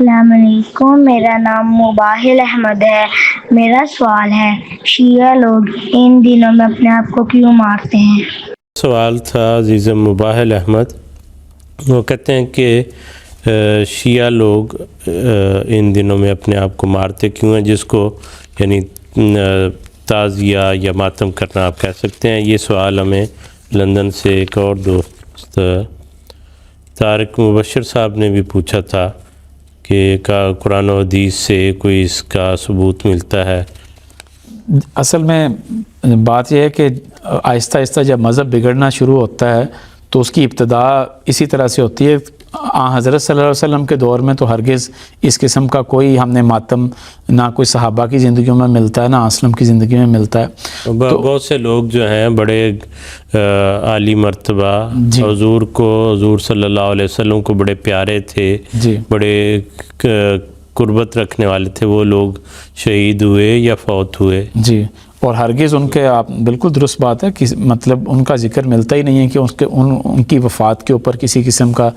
السلام علیکم، میرا نام مباحل احمد ہے۔ میرا سوال ہے، شیعہ لوگ ان دنوں میں اپنے آپ کو کیوں مارتے ہیں؟ سوال تھا عزیز مباحل احمد، وہ کہتے ہیں کہ شیعہ لوگ ان دنوں میں اپنے آپ کو مارتے کیوں ہیں، جس کو یعنی تعزیہ یا ماتم کرنا آپ کہہ سکتے ہیں۔ یہ سوال ہمیں لندن سے ایک اور دوست طارق مبشر صاحب نے بھی پوچھا تھا کہ قرآن و حدیث سے کوئی اس کا ثبوت ملتا ہے؟ اصل میں بات یہ ہے کہ آہستہ آہستہ جب مذہب بگڑنا شروع ہوتا ہے تو اس کی ابتدا اسی طرح سے ہوتی ہے۔ حضرت صلی اللہ علیہ وسلم کے دور میں تو ہرگز اس قسم کا کوئی ہم نے ماتم نہ کوئی صحابہ کی زندگیوں میں ملتا ہے، نہ اسلم کی زندگی میں ملتا ہے۔ بہت سے لوگ جو ہیں بڑے عالی مرتبہ حضور صلی اللہ علیہ وسلم کو بڑے پیارے تھے، بڑے قربت رکھنے والے تھے، وہ لوگ شہید ہوئے یا فوت ہوئے۔ جی، اور ہرگز ان کے آپ بالکل درست بات ہے کہ مطلب ان کا ذکر ملتا ہی نہیں ہے کہ ان کی وفات کے اوپر کسی قسم کا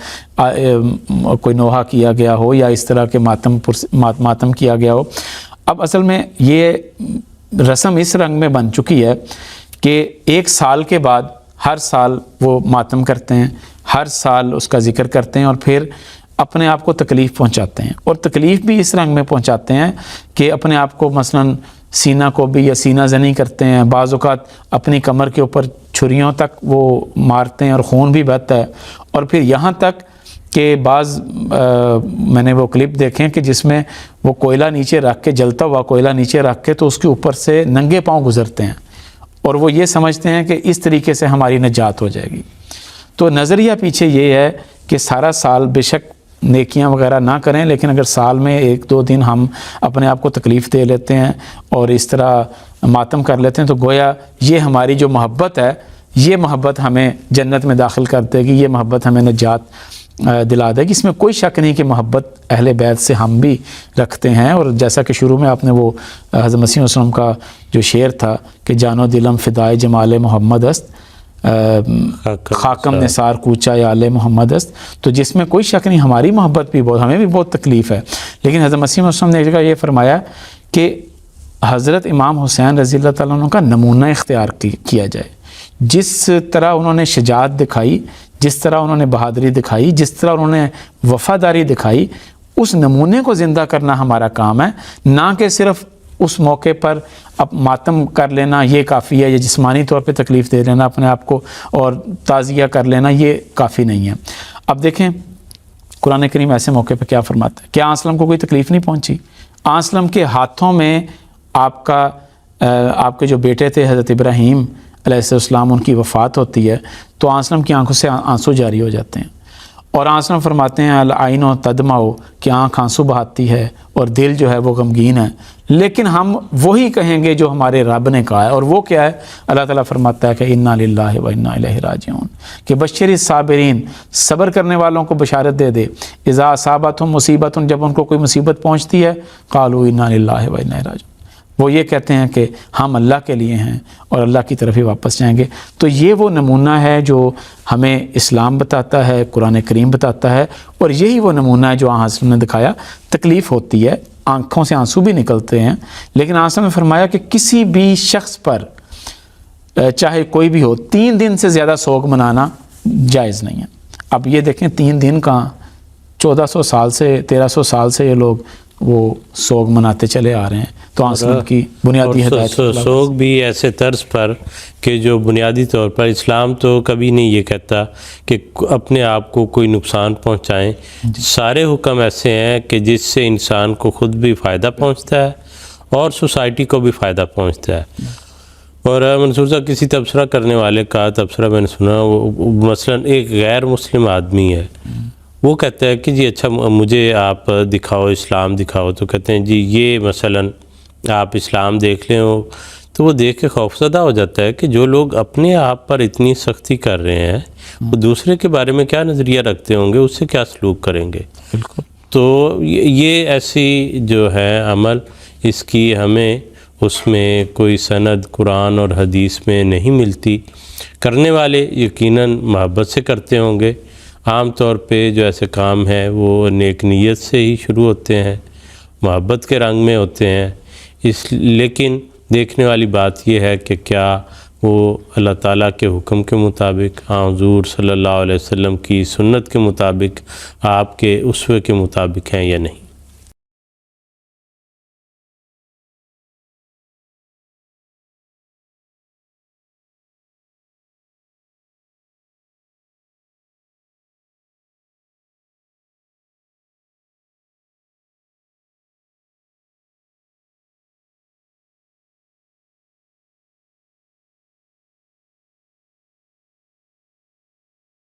کوئی نوحہ کیا گیا ہو یا اس طرح کے ماتم کیا گیا ہو۔ اب اصل میں یہ رسم اس رنگ میں بن چکی ہے کہ ایک سال کے بعد ہر سال وہ ماتم کرتے ہیں، ہر سال اس کا ذکر کرتے ہیں اور پھر اپنے آپ کو تکلیف پہنچاتے ہیں، اور تکلیف بھی اس رنگ میں پہنچاتے ہیں کہ اپنے آپ کو مثلاً سینہ کو بھی یا سینہ زنی کرتے ہیں، بعض اوقات اپنی کمر کے اوپر چھریوں تک وہ مارتے ہیں اور خون بھی بہتا ہے، اور پھر یہاں تک کہ بعض میں نے وہ کلپ دیکھیں کہ جس میں وہ کوئلہ نیچے رکھ کے، جلتا ہوا کوئلہ نیچے رکھ کے تو اس کے اوپر سے ننگے پاؤں گزرتے ہیں، اور وہ یہ سمجھتے ہیں کہ اس طریقے سے ہماری نجات ہو جائے گی۔ تو نظریہ پیچھے یہ ہے کہ سارا سال بے شک نیکیاں وغیرہ نہ کریں، لیکن اگر سال میں ایک دو دن ہم اپنے آپ کو تکلیف دے لیتے ہیں اور اس طرح ماتم کر لیتے ہیں تو گویا یہ ہماری جو محبت ہے، یہ محبت ہمیں جنت میں داخل کر دے گی، یہ محبت ہمیں نجات دلا دے گی۔ اس میں کوئی شک نہیں کہ محبت اہل بیت سے ہم بھی رکھتے ہیں، اور جیسا کہ شروع میں آپ نے وہ حضرت مسیح علیہ السلام کا جو شعر تھا کہ جان و دلم فدائے جمال محمد است، خاکم نثار کوچا یا آل محمد است، تو جس میں کوئی شک نہیں ہماری محبت بھی بہت، ہمیں بھی بہت تکلیف ہے۔ لیکن حضرت مسیح علیہ السلام نے ایک جگہ یہ فرمایا کہ حضرت امام حسین رضی اللہ تعالیٰ عنہ کا نمونہ اختیار کیا جائے، جس طرح انہوں نے شجاعت دکھائی، جس طرح انہوں نے بہادری دکھائی، جس طرح انہوں نے وفاداری دکھائی، اس نمونے کو زندہ کرنا ہمارا کام ہے، نہ کہ صرف اس موقع پر اب ماتم کر لینا یہ کافی ہے، یا جسمانی طور پہ تکلیف دے لینا اپنے آپ کو اور تعزیہ کر لینا یہ کافی نہیں ہے۔ اب دیکھیں قرآن کریم ایسے موقع پہ کیا فرماتا ہے، کیا اسلم کو کوئی تکلیف نہیں پہنچی؟ اسلم کے ہاتھوں میں آپ کے جو بیٹے تھے حضرت ابراہیم علیہ السلام، ان کی وفات ہوتی ہے تو اسلم کی آنکھوں سے آنسو جاری ہو جاتے ہیں، اور اسلم فرماتے ہیں العین و تدمع، کہ آنکھ آنسو بہاتی ہے اور دل جو ہے وہ غمگین ہے، لیکن ہم وہی کہیں گے جو ہمارے رب نے کہا ہے، اور وہ کیا ہے؟ اللہ تعالیٰ فرماتا ہے کہ انا للہ و انا الیہ راجعون، کہ بشر الصابرین، صبر کرنے والوں کو بشارت دے دے، اذا اصابتہم مصیبت، جب ان کو کوئی مصیبت پہنچتی ہے، قالوا انا للہ و انا الیہ راجعون، وہ یہ کہتے ہیں کہ ہم اللہ کے لیے ہیں اور اللہ کی طرف ہی واپس جائیں گے۔ تو یہ وہ نمونہ ہے جو ہمیں اسلام بتاتا ہے، قرآن کریم بتاتا ہے، اور یہی وہ نمونہ ہے جو آن حضرت نے دکھایا۔ تکلیف ہوتی ہے، آنکھوں سے آنسو بھی نکلتے ہیں، لیکن آن نے فرمایا کہ کسی بھی شخص پر چاہے کوئی بھی ہو 3 دن سے زیادہ سوگ منانا جائز نہیں ہے۔ اب یہ دیکھیں 3 دن کہاں، 1400 سال سے 1300 سال سے یہ لوگ وہ سوگ مناتے چلے آ رہے ہیں، تو آسمان کی بنیادی ہدایت سوگ بھی ایسے طرز پر کہ جو بنیادی طور پر اسلام تو کبھی نہیں یہ کہتا کہ اپنے آپ کو کوئی نقصان پہنچائیں، سارے حکم ایسے ہیں کہ جس سے انسان کو خود بھی فائدہ پہنچتا ہے اور سوسائٹی کو بھی فائدہ پہنچتا ہے۔ اور منصور صاحب کسی تبصرہ کرنے والے کا تبصرہ میں نے سنا، مثلا ایک غیر مسلم آدمی ہے، وہ کہتا ہے کہ جی اچھا مجھے آپ دکھاؤ، اسلام دکھاؤ، تو کہتے ہیں جی یہ مثلا آپ اسلام دیکھ لیں ہو، تو وہ دیکھ کے خوفزدہ ہو جاتا ہے کہ جو لوگ اپنے آپ پر اتنی سختی کر رہے ہیں وہ دوسرے کے بارے میں کیا نظریہ رکھتے ہوں گے، اس سے کیا سلوک کریں گے۔ تو یہ ایسی جو ہے عمل، اس کی ہمیں اس میں کوئی سند قرآن اور حدیث میں نہیں ملتی۔ کرنے والے یقیناً محبت سے کرتے ہوں گے، عام طور پہ جو ایسے کام ہیں وہ نیک نیت سے ہی شروع ہوتے ہیں، محبت کے رنگ میں ہوتے ہیں، لیکن دیکھنے والی بات یہ ہے کہ کیا وہ اللہ تعالیٰ کے حکم کے مطابق، حضور صلی اللہ علیہ وسلم کی سنت کے مطابق، آپ کے اسوے کے مطابق ہیں یا نہیں۔